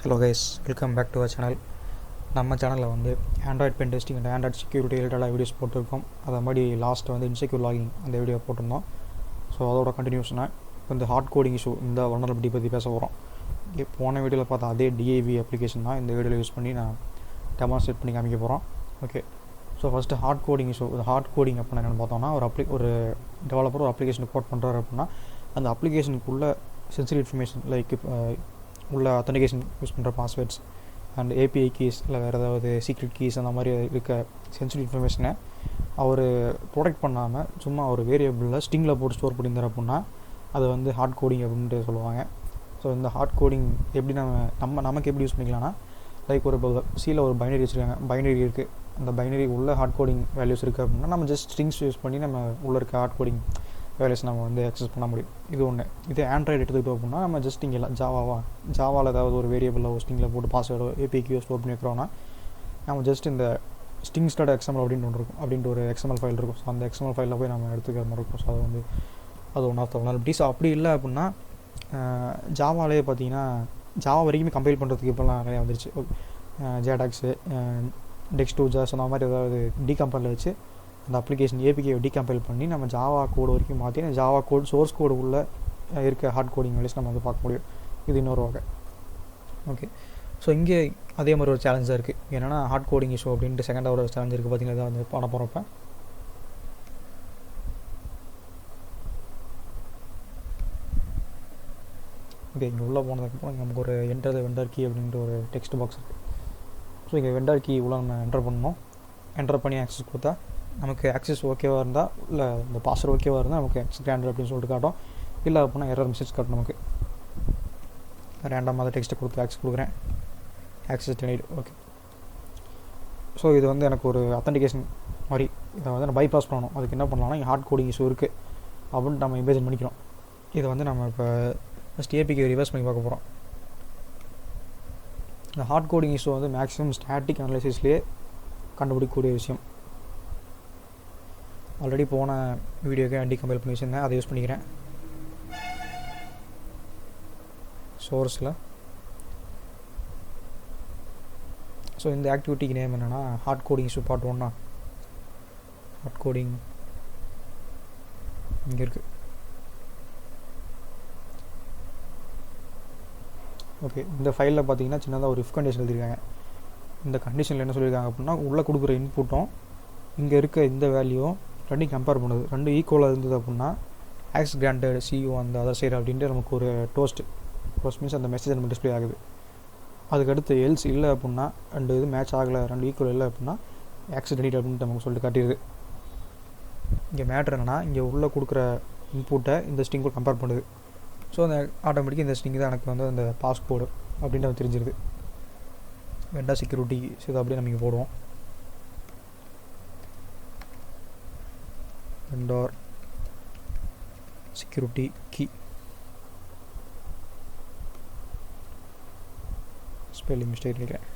Hello guys, welcome back to our channel. நம்ம சேனலில் வந்து android pen testing and android security ரிலேட்டடாக videos போட்டிருக்கோம். அதை மாதிரி லாஸ்ட் வந்து இன்செக்யூர் லாகிங் அந்த வீடியோ போட்டிருந்தோம். ஸோ அதோட கண்டினியூஷனாக இப்போ இந்த ஹார்ட் கோடிங் இஷ்யூ இந்த வல்னரபிலிட்டி பற்றி பேச போகிறோம். போன வீடியோவில் பார்த்தா அதே DIVA அப்ளிகேஷன் தான் இந்த வீடியோவில் யூஸ் பண்ணி நான் டெமான்ஸ்ட்ரேட் பண்ணி காமிக்க போகிறோம். Okay, so first hard coding issue. Hard coding அப்படின்னா என்னென்னு பார்த்தோம்னா ஒரு டெவலப்பர் ஒரு அப்ளிகேஷன் கோட் பண்ணுறாரு அப்படின்னா அந்த அப்ளிகேஷனுக்குள்ள சென்சிட்டிவ் இன்ஃபர்மேஷன் லைக் உள்ள அத்தன்டிகேஷன் யூஸ் பண்ணுற பாஸ்வேர்ட்ஸ் அண்ட் API கீஸ் இல்லை வேறு ஏதாவது சீக்ரெட் கீஸ் அந்த மாதிரி இருக்க சென்சிட்டிவ் இன்ஃபர்மேஷனை அவர் ப்ரொடெக்ட் பண்ணாமல் சும்மா ஒரு வேரியபிளில் ஸ்ட்ரிங்கில் போட்டு ஸ்டோர் பண்ணியிருந்தார் அப்படின்னா அது வந்து ஹார்ட் கோடிங் அப்படின்ட்டு சொல்லுவாங்க. ஸோ இந்த ஹார்ட் கோடிங் எப்படி நமக்கு எப்படி யூஸ் பண்ணிக்கலாம்னா லைக் ஒரு சியில் ஒரு பைனரி வச்சுருக்காங்க, பைனரி இருக்குது, அந்த பைனரி உள்ள ஹார்ட் கோடிங் வேல்யூஸ் இருக்குது அப்படின்னா நம்ம ஜஸ்ட் ஸ்ட்ரிங்ஸ் யூஸ் பண்ணி நம்ம உள்ளே இருக்க ஹார்ட் கோடிங் வேல்யூஸ் நம்ம வந்து அக்சஸ் பண்ண முடியும். இது ஒன்று. இதே ஆண்ட்ராய்டு எடுத்துக்கிட்டோம் அப்படின்னா நம்ம ஜஸ்ட் இங்கே ஜாவாவில் ஏதாவது ஒரு வேரியபிளில் ஒரு ஸ்ட்ரிங்கில் போட்டு பாஸ்வேர்டோ API கீயோ ஸ்டோர் பண்ணி வைக்கிறோன்னா நம்ம ஜஸ்ட் இந்த strings.xml அப்படின்ட்டு ஒன்று இருக்கும், அப்படின்ட்டு ஒரு XML ஃபைல் இருக்கும். ஸோ அந்த XML ஃபைலில் போய் நம்ம எடுத்துக்கிற மாதிரி இருக்கும். ஸோ அது ஒன் ஆஃப் த வல்னரபிலிட்டிஸ். அப்படி இல்லை அப்படின்னா ஜாவாலே பார்த்தீங்கன்னா ஜாவா வரைக்குமே கம்பைல் பண்ணுறதுக்கு இப்போலாம் நிறையா வந்துருச்சு. ஜேடாக்ஸு டெக்ஸ்ட்2ஜாஸ் அந்த மாதிரி ஏதாவது டீகம்பைலில் வச்சு அந்த அப்ளிகேஷன் API டீகம்பைல் பண்ணி நம்ம ஜாவா கோடு வரைக்கும் மாற்றி ஜாவா கோட் சோர்ஸ் கோடு உள்ளே இருக்க ஹார்ட் கோடிங் வேல்யூஸ் நம்ம வந்து பார்க்க முடியும். இது இன்னொரு வகை. ஓகே, ஸோ இங்கே அதே மாதிரி ஒரு சேலஞ்சாக இருக்குது. என்னென்னா ஹார்ட் கோடிங் இஷ்யூ அப்படின்ட்டு செகண்டாக ஒரு சேலஞ்ச் இருக்குது. பார்த்தீங்கன்னா இதை வந்து பண்ண போகிறப்ப ஓகே, இங்கே உள்ளே போனதுக்கப்புறம் நமக்கு ஒரு என்டர் த வெண்டர் கீ அப்படின்ட்டு ஒரு டெக்ஸ்ட் பாக்ஸ் இருக்குது. ஸோ இங்கே வெண்டர் கீ உள்ள நம்ம என்டர் பண்ணணும். என்டர் பண்ணி ஆக்சஸ் கொடுத்தா நமக்கு ஆக்சஸ் ஓகேவாக இருந்தால் இல்லை இந்த பாஸ்வேர்டு ஓகேவாக இருந்தால் நமக்கு ஆக்சஸ் கிராண்டட் அப்படின்னு சொல்லிட்டு காட்டும். இல்லை அப்படின்னா எரர் மெசேஜ் காட்டும். நமக்கு ரேண்டமாக டெக்ஸ்ட்டை கொடுத்து ஆக்சஸ் கொடுக்குறேன், ஆக்சஸ் டெனைட். ஓகே, ஸோ இது வந்து எனக்கு ஒரு அத்தன்டிகேஷன் மாதிரி இதை வந்து நான் பைபாஸ் பண்ணணும். அதுக்கு என்ன பண்ணலாம்னா இங்கே ஹார்ட் கோடிங் இஷ்யூ இருக்குது அப்படின்ட்டு நம்ம இமேஜின் பண்ணிக்கிறோம். இதை வந்து நம்ம இப்போ ஃபஸ்ட் API ரிவர்ஸ் பண்ணி பார்க்க போகிறோம். இந்த ஹார்ட் கோடிங் இஷ்யூ வந்து மேக்ஸிமம் ஸ்டாட்டிக் அனலைசிஸ்லேயே கண்டுபிடிக்கக்கூடிய விஷயம். ஆல்ரெடி போன வீடியோக்கு டீகம்பைல் பண்ணி வச்சுருந்தேன், அதை யூஸ் பண்ணிக்கிறேன். சோர்ஸில் ஸோ இந்த ஆக்டிவிட்டிக்கு நேம் என்னென்னா hard coding issue part 1. Hard coding இங்கே இருக்குது. ஓகே, இந்த ஃபைலில் பார்த்தீங்கன்னா சின்னதாக ஒரு இஃப் கண்டிஷன் எழுதியிருக்காங்க. இந்த கண்டிஷனில் என்ன சொல்லியிருக்காங்க அப்படின்னா உள்ளே கொடுக்குற இன்புட்டும் இங்கே இருக்க இந்த வேல்யூவும் ரெண்டையும் கம்பேர் பண்ணுது. ரெண்டு ஈக்குவலாக இருந்தது அப்படின்னா ஆக்சஸ் கிராண்டட் CO அந்த அதர் சைடு அப்படின்ட்டு நமக்கு ஒரு டோஸ்ட் மீன்ஸ் அந்த மெசேஜ் நம்ம டிஸ்பிளே ஆகுது. அதுக்கடுத்து எல்ஸ் இல்லை அப்படின்னா ரெண்டு இது மேட்ச் ஆகலை, ரெண்டு ஈக்குவல் இல்லை அப்படின்னா ஆக்சஸ் டெனிட் அப்படின்ட்டு நமக்கு சொல்லிட்டு காட்டிடுது. இங்கே மேட்ரு என்னென்னா இங்கே உள்ளே கொடுக்குற இன்புட்டை இந்த ஸ்ட்ரிங்கோடு கம்பேர் பண்ணுது. ஸோ அந்த ஆட்டோமேட்டிக்காக இந்த ஸ்ட்ரிங் தான் எனக்கு வந்து அந்த பாஸ்கோடு அப்படின்ட்டு தெரிஞ்சிருது. வெண்டா செக்யூரிட்டி இதை அப்படியே நம்ம இங்கே போடுவோம். Vendor security key spelling mistake நினைக்கிறேன்.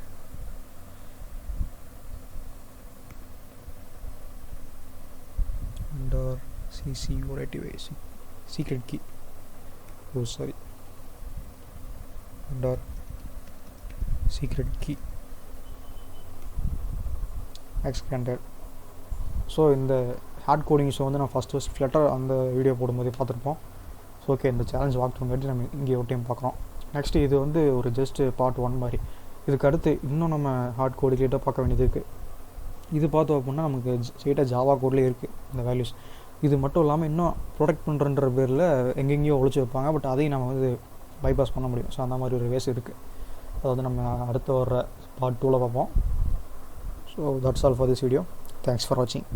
Vendor CCORTY secret key. Oh sorry, vendor secret key access granted. So இந்த ஹார்ட் கோடிங் ஷோ வந்து நான் ஃபஸ்ட்டு ஃப்ளட்டர் அந்த வீடியோ போடும்போது பார்த்துருப்போம். ஸோ ஓகே, இந்த சேலஞ்ச் வாக் த்ரூங்காட்டி நம்ம இங்கே ஒரு டைம் பார்க்குறோம். நெக்ஸ்ட்டு இது வந்து ஒரு ஜஸ்ட் பார்ட் 1 மாதிரி. இதுக்கு அடுத்து இன்னும் நம்ம ஹார்ட் கோடு ரிலேட்டாக பார்க்க வேண்டியது இருக்குது. இது பார்த்தோம் அப்படின்னா நமக்கு ஸ்ட்ரெயிட்டாக ஜாவா கோட்லேயே இருக்குது இந்த வேல்யூஸ். இது மட்டும் இல்லாமல் இன்னும் ப்ரொடெக்ட் பண்ணுறன்ற பேரில் எங்கெங்கேயோ ஒழிச்சு வைப்பாங்க. பட் அதையும் நம்ம வந்து பைபாஸ் பண்ண முடியும். ஸோ அந்த மாதிரி ஒரு வேஸ் இருக்குது. அதை வந்து நம்ம அடுத்து வர்ற பார்ட் 2ல் பார்ப்போம். So that's all for this video. Thanks for வாட்சிங்.